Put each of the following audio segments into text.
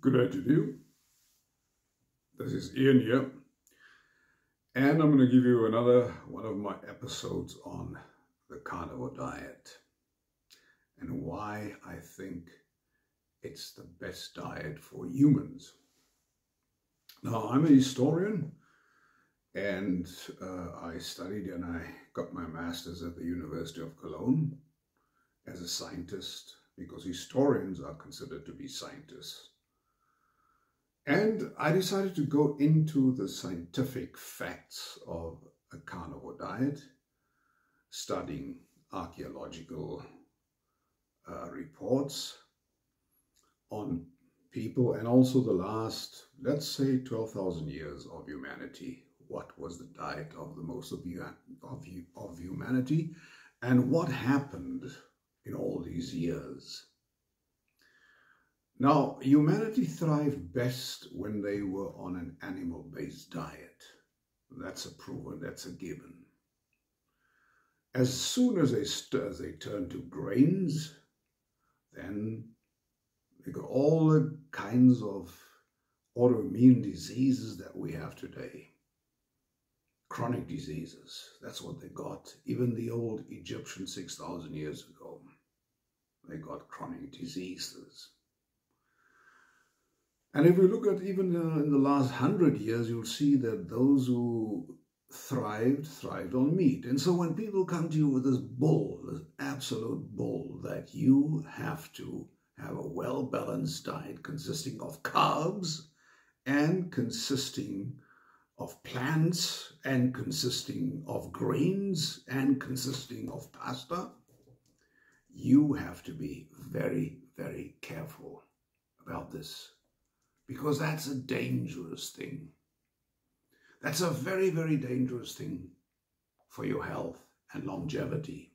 Good day to you. This is Ian here, and I'm going to give you another one of my episodes on the carnivore diet and why I think it's the best diet for humans. Now, I'm a historian, and I studied and I got my master's at the University of Cologne as a scientist, because historians are considered to be scientists. And I decided to go into the scientific facts of a carnivore diet, studying archaeological reports on people and also the last, let's say, 12,000 years of humanity. What was the diet of the most of humanity, and what happened in all these years? Now, humanity thrived best when they were on an animal-based diet. That's a proven, that's a given. As soon as they turned to grains, then they got all the kinds of autoimmune diseases that we have today. Chronic diseases, that's what they got. Even the old Egyptians 6,000 years ago, they got chronic diseases. And if we look at even in the last 100 years, you'll see that those who thrived on meat. And so when people come to you with this bull, this absolute bull, that you have to have a well-balanced diet consisting of carbs and consisting of plants and consisting of grains and consisting of pasta, you have to be very, very careful about this. Because that's a dangerous thing. That's a very, very dangerous thing for your health and longevity.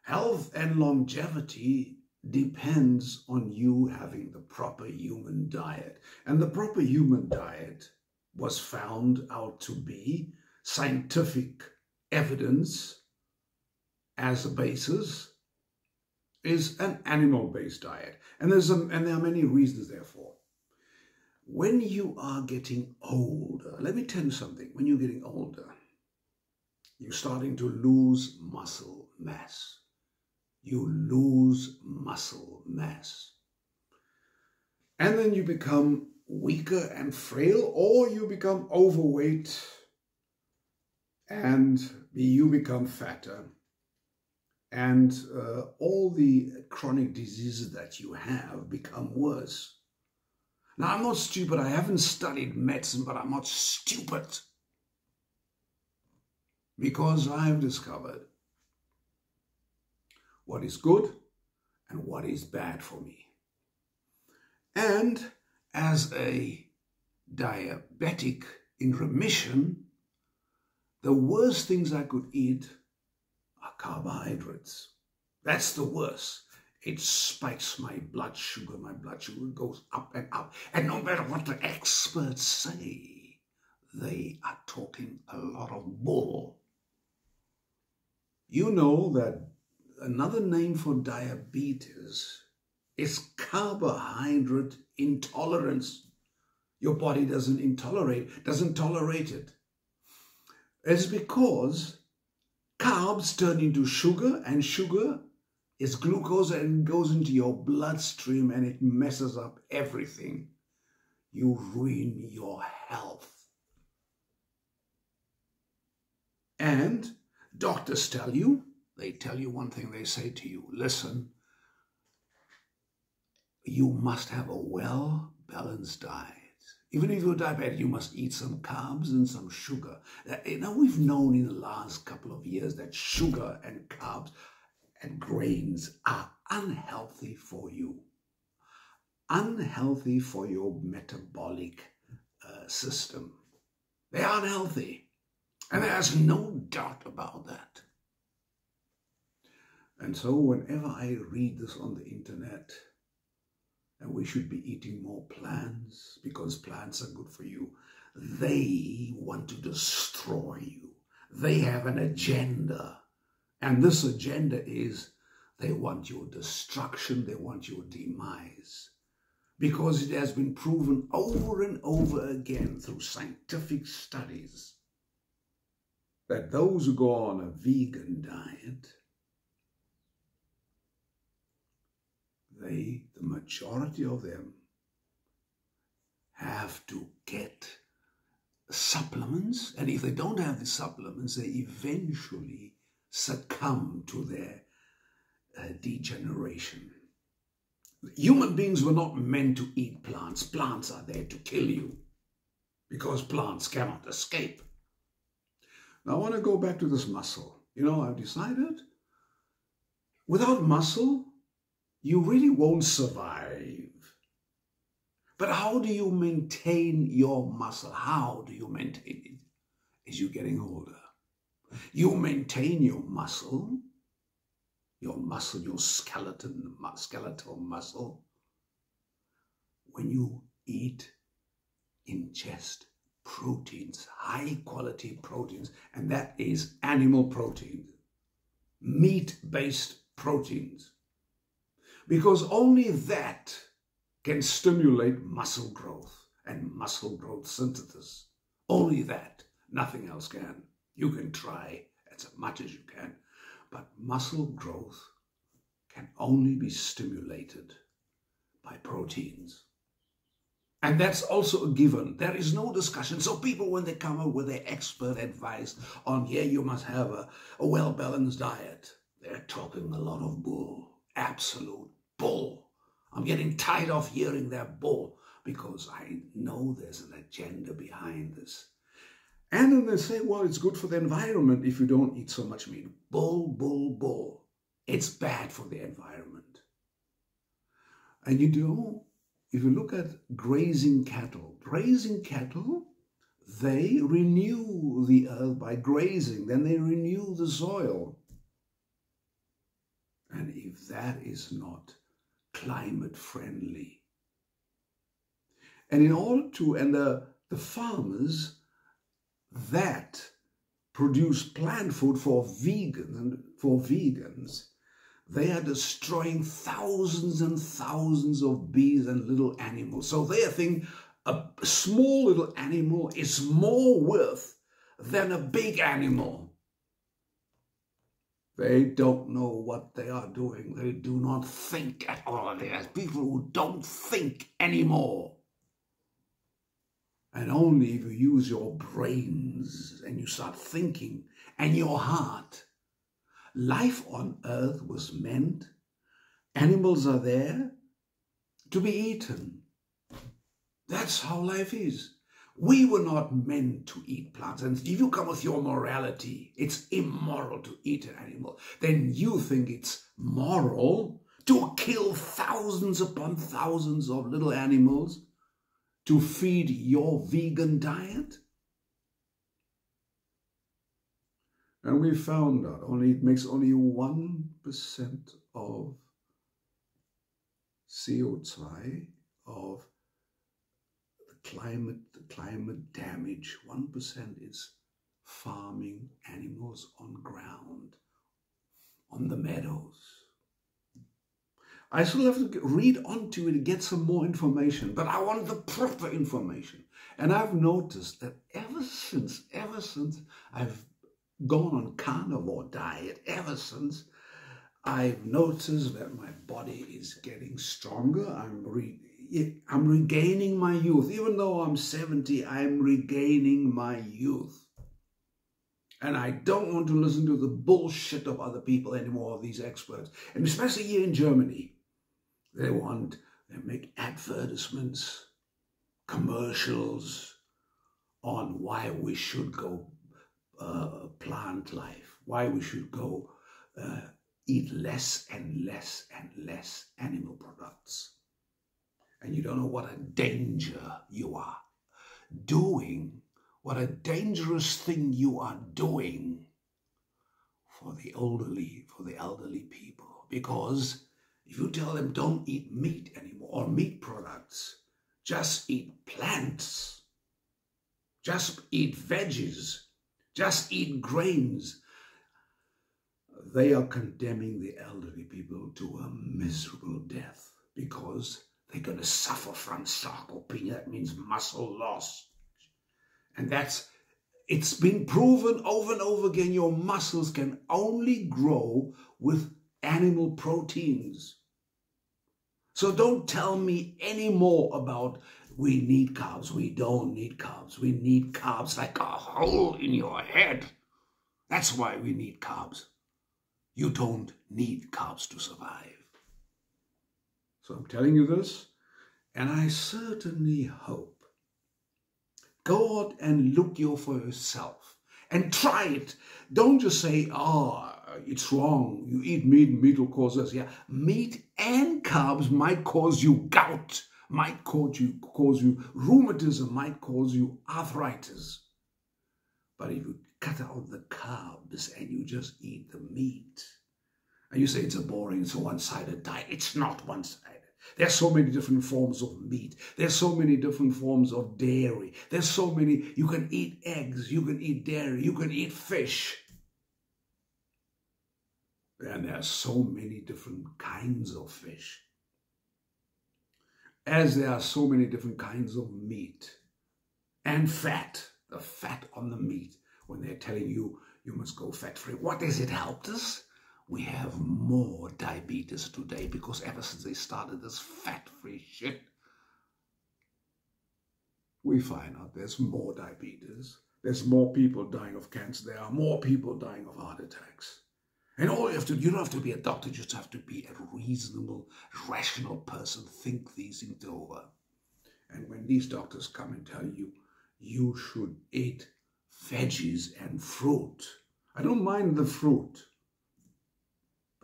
Health and longevity depends on you having the proper human diet. And the proper human diet was found out to be scientific evidence as a basis is an animal-based diet. And there are many reasons therefore. When you are getting older, let me tell you something. When you're getting older, you're starting to lose muscle mass. You lose muscle mass. And then you become weaker and frail, or you become overweight and you become fatter. And all the chronic diseases that you have become worse. Now, I'm not stupid. I haven't studied medicine, but I'm not stupid. Because I've discovered what is good and what is bad for me. And as a diabetic in remission, the worst things I could eat are carbohydrates. That's the worst. It spikes my blood sugar. My blood sugar goes up and up. And no matter what the experts say, they are talking a lot of bull. You know that another name for diabetes is carbohydrate intolerance. Your body doesn't tolerate it. It's because carbs turn into sugar, and sugar is glucose and goes into your bloodstream, and it messes up everything. You ruin your health. And doctors tell you, they tell you one thing, they say to you, listen, you must have a well-balanced diet. Even if you're diabetic, you must eat some carbs and some sugar. Now, we've known in the last couple of years that sugar and carbs and grains are unhealthy for you. Unhealthy for your metabolic system. They are unhealthy. And there's no doubt about that. And so whenever I read this on the internet, and we should be eating more plants because plants are good for you, they want to destroy you. They have an agenda. And this agenda is they want your destruction, they want your demise. because it has been proven over and over again through scientific studies that those who go on a vegan diet, the majority of them have to get supplements, and if they don't have the supplements, they eventually succumb to their degeneration. Human beings were not meant to eat plants. Plants are there to kill you because plants cannot escape. Now I want to go back to this muscle. You know, I've decided without muscle, you really won't survive. But how do you maintain your muscle? How do you maintain it as you're getting older? You maintain your skeletal muscle, when you ingest proteins, high quality proteins, and that is animal protein, meat-based proteins, because only that can stimulate muscle growth and muscle growth synthesis. Only that, nothing else can. You can try as much as you can, but muscle growth can only be stimulated by proteins. And that's also a given. There is no discussion. So people, when they come up with their expert advice on, yeah, you must have a well-balanced diet, they're talking a lot of bull, absolute bull. I'm getting tired of hearing that bull because I know there's an agenda behind this. And then they say, well, it's good for the environment if you don't eat so much meat. Bull, bull, bull. It's bad for the environment. And you do, if you look at grazing cattle, they renew the earth by grazing. Then they renew the soil. And if that is not climate friendly. And in order to, and the farmers that produce plant food for vegans, they are destroying thousands and thousands of bees and little animals. So they think a small little animal is more worth than a big animal. They don't know what they are doing. They do not think at all. There's people who don't think anymore. And only if you use your brains and you start thinking and your heart. Life on earth was meant, animals are there to be eaten. That's how life is. We were not meant to eat plants. And if you come with your morality, it's immoral to eat an animal, then you think it's moral to kill thousands upon thousands of little animals to feed your vegan diet? And we found out it makes only 1% of CO2 of the climate damage. 1% is farming animals on ground, on the meadows. I still have to read onto it and get some more information, but I want the proper information. And I've noticed that ever since I've gone on carnivore diet, I've noticed that my body is getting stronger. I'm regaining my youth. Even though I'm 70, I'm regaining my youth. And I don't want to listen to the bullshit of other people anymore, of these experts. And especially here in Germany, they make advertisements, commercials on why we should go plant life, why we should go eat less and less and less animal products. And you don't know what a danger you are doing, what a dangerous thing you are doing for the elderly people. Because if you tell them don't eat meat anymore or meat products, just eat plants, just eat veggies, just eat grains, they are condemning the elderly people to a miserable death because they're going to suffer from sarcopenia. That means muscle loss. And it's been proven over and over again, your muscles can only grow with animal proteins. So don't tell me anymore about we need carbs. We don't need carbs. We need carbs like a hole in your head. That's why we need carbs. You don't need carbs to survive. So I'm telling you this, and I certainly hope. Go out and look for yourself and try it. Don't just say, it's wrong. You eat meat, and meat will cause this. Yeah, meat and carbs might cause you gout, might cause you rheumatism, might cause you arthritis. But if you cut out the carbs and you just eat the meat, and you say it's it's a one-sided diet. It's not one-sided. There's so many different forms of meat. There's so many different forms of dairy. There's so many. You can eat eggs. You can eat dairy. You can eat fish. And there are so many different kinds of fish. As there are so many different kinds of meat and fat. The fat on the meat. When they're telling you, you must go fat-free. What has it helped us? We have more diabetes today because ever since they started this fat-free shit, we find out there's more diabetes. There's more people dying of cancer. There are more people dying of heart attacks. And all you don't have to be a doctor, you just have to be a reasonable, rational person. Think these things over. And when these doctors come and tell you, you should eat veggies and fruit. I don't mind the fruit.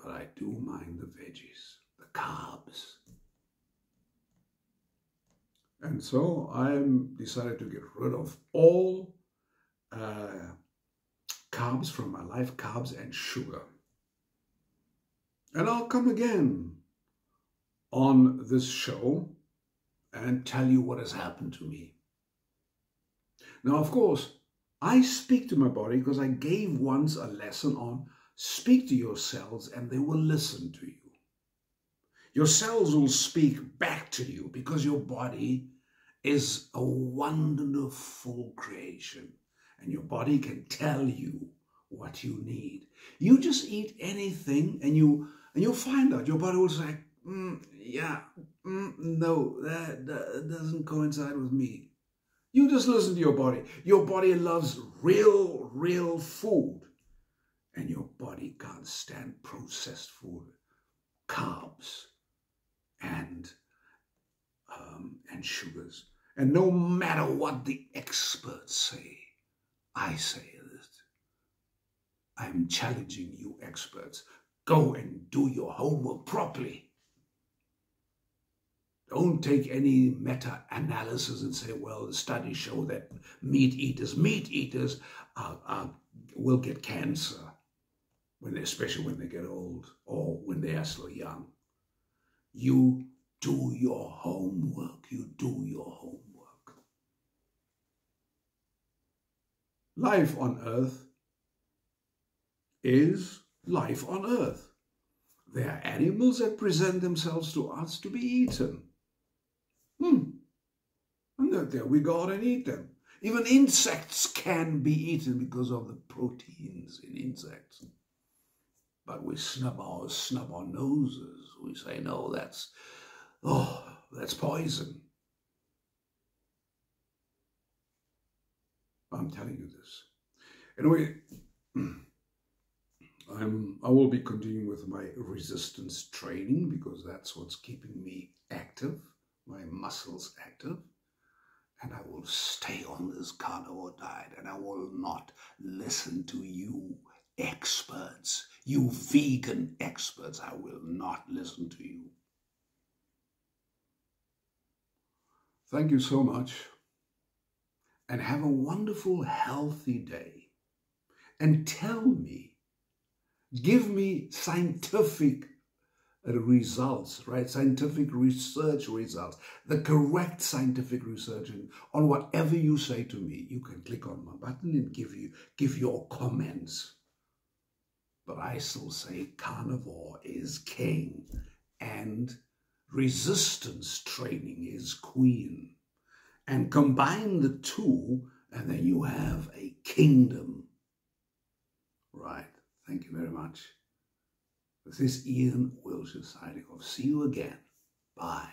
But I do mind the veggies, the carbs. And so I decided to get rid of all carbs from my life, carbs and sugar. And I'll come again on this show and tell you what has happened to me. Now, of course, I speak to my body because I gave once a lesson on speak to your cells and they will listen to you. Your cells will speak back to you because your body is a wonderful creation and your body can tell you what you need. You just eat anything and you'll find out. Your body will say, no, that doesn't coincide with me. You just listen to your body. Your body loves real food. And your body can't stand processed food, carbs, and sugars. And no matter what the experts say, I say this. I'm challenging you experts. Go and do your homework properly. Don't take any meta-analysis and say, well, the studies show that meat eaters will get cancer. Especially when they get old or when they are still young. You do your homework. You do your homework. Life on earth is life on earth. There are animals that present themselves to us to be eaten. And there we go out and eat them. Even insects can be eaten because of the proteins in insects. But we snub our noses. We say, no, that's poison. I'm telling you this. Anyway, I will be continuing with my resistance training because that's what's keeping me active, my muscles active. And I will stay on this carnivore diet and I will not listen to you experts, you vegan experts. I will not listen to you. Thank you so much and have a wonderful, healthy day. And tell me, give me scientific results, right? Scientific research results, the correct scientific research on whatever you say to me. You can click on my button and give your comments. But I still say carnivore is king and resistance training is queen. And combine the two, and then you have a kingdom. Right. Thank you very much. This is Ian Wilshire signing off. See you again. Bye.